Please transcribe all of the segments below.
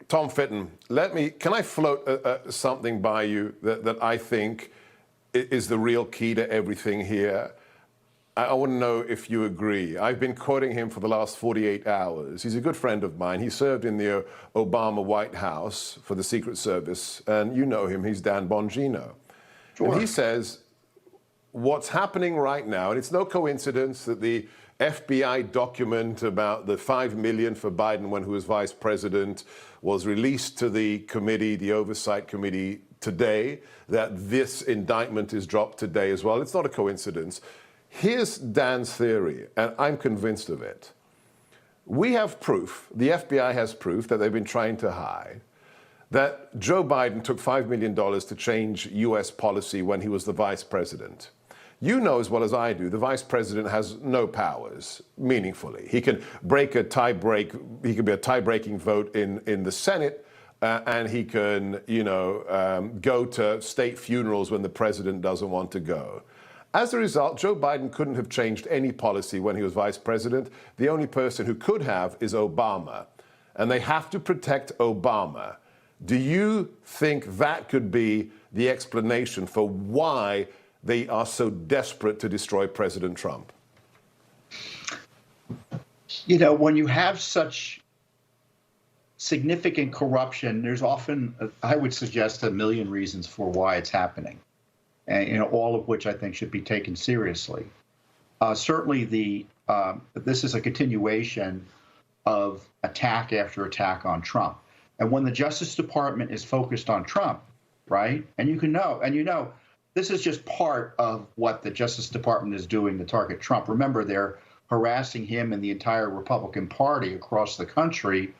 Tom Fitton, can I float something by you that I think is the real key to everything here? I want to know if you agree. I've been quoting him for the last 48 hours. He's a good friend of mine. He served in the Obama White House for the Secret Service, and you know him. He's Dan Bongino. Sure. And he says, what's happening right now, and it's no coincidence that the FBI document about the $5 million for Biden when he was vice president was released to the committee, the Oversight Committee today, that this indictment is dropped today as well. It's not a coincidence. Here's Dan's theory, and I'm convinced of it. We have proof, the FBI has proof that they've been trying to hide, that Joe Biden took $5 million to change U.S. policy when he was the vice president. You know as well as I do, the vice president has no powers, meaningfully. He can break a he can be a tie-breaking vote in the Senate, and he can, go to state funerals when the president doesn't want to go. As a result, Joe Biden couldn't have changed any policy when he was vice president. The only person who could have is Obama, and they have to protect Obama. Do you think that could be the explanation for why they are so desperate to destroy President Trump? You know, when you have such significant corruption, there's often, I would suggest, a million reasons for why it's happening, and all of which I think should be taken seriously. Certainly, this is a continuation of attack after attack on Trump, and when the Justice Department is focused on Trump, right? And this is just part of what the Justice Department is doing to target Trump. Remember, they're harassing him and the entire Republican Party across the country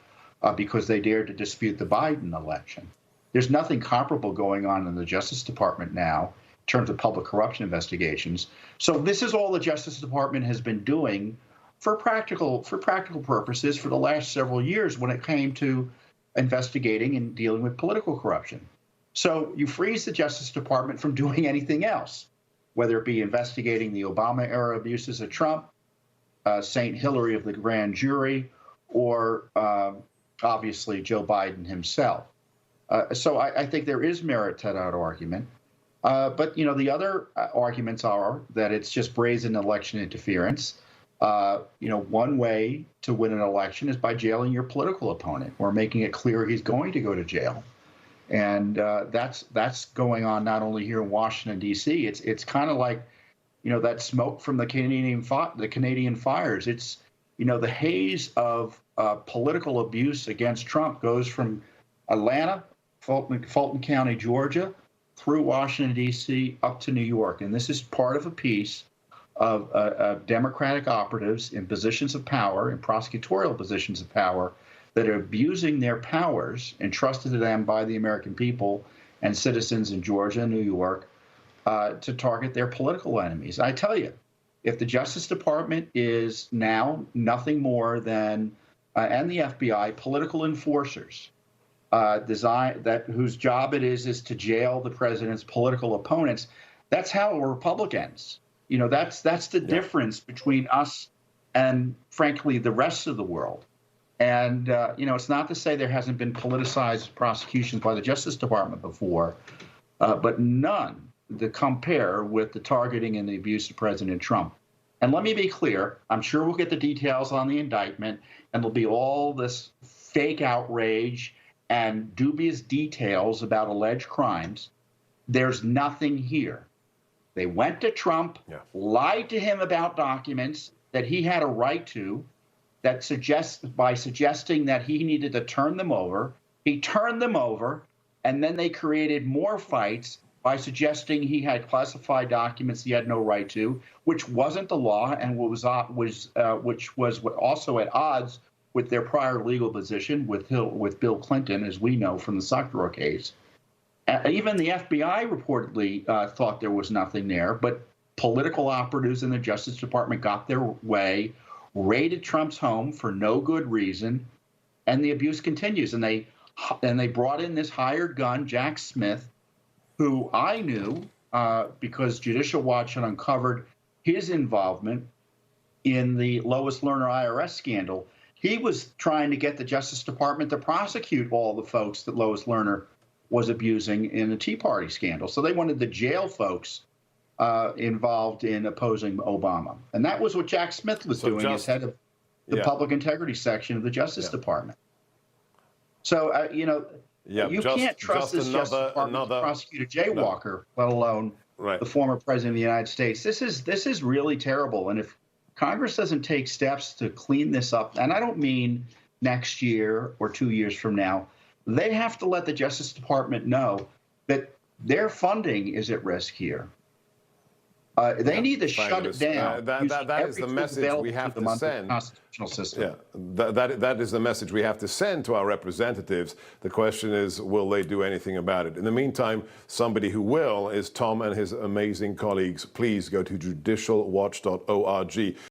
because they dared to dispute the Biden election. There's nothing comparable going on in the Justice Department now in terms of public corruption investigations. So this is all the Justice Department has been doing for practical purposes for the last several years when it came to investigating and dealing with political corruption. So you freeze the Justice Department from doing anything else, whether it be investigating the Obama-era abuses of Trump, St. Hillary of the grand jury, or obviously Joe Biden himself. So I think there is merit to that argument. But, the other arguments are that it's just brazen election interference. One way to win an election is by jailing your political opponent or making it clear he's going to go to jail. And that's going on not only here in Washington, D.C. It's kind of like, that smoke from the Canadian fires. It's, the haze of political abuse against Trump goes from Atlanta, Fulton County, Georgia, through Washington, D.C., up to New York. And this is part of a piece of Democratic operatives in positions of power, in prosecutorial positions of power, that are abusing their powers entrusted to them by the American people and citizens in Georgia and New York to target their political enemies. I tell you, if the Justice Department is now nothing more than, and the FBI, political enforcers, whose job it is to jail the president's political opponents, that's how a republic ends. That's the difference between us and, frankly, the rest of the world. And, it's not to say there hasn't been politicized prosecutions by the Justice Department before, but none to compare with the targeting and the abuse of President Trump. And let me be clear, I'm sure we'll get the details on the indictment, and there'll be all this fake outrage and dubious details about alleged crimes. There's nothing here. They went to Trump, lied to him about documents that he had a right to, by suggesting that he needed to turn them over. He turned them over, and then they created more fights by suggesting he had classified documents he had no right to, which wasn't the law and which was also at odds with their prior legal position with Bill Clinton, as we know from the Suckdorf case. Even the FBI reportedly thought there was nothing there, but political operatives in the Justice Department got their way, raided Trump's home for no good reason, and the abuse continues. And they brought in this hired gun, Jack Smith, who I knew because Judicial Watch had uncovered his involvement in the Lois Lerner IRS scandal. he was trying to get the Justice Department to prosecute all the folks that Lois Lerner was abusing in the Tea Party scandal. So they wanted the jail folks involved in opposing Obama. And that was what Jack Smith was doing as head of the Public Integrity section of the Justice Department. So, you can't trust this Justice Department to prosecute a jaywalker, let alone the former president of the United States. This is really terrible. And if Congress doesn't take steps to clean this up, and I don't mean next year or 2 years from now, they have to let the Justice Department know that their funding is at risk here. They need to shut it down. That is the message we have to send. Constitutional system. Yeah, that is the message we have to send to our representatives. The question is, will they do anything about it? In the meantime, somebody who will is Tom and his amazing colleagues. Please go to judicialwatch.org.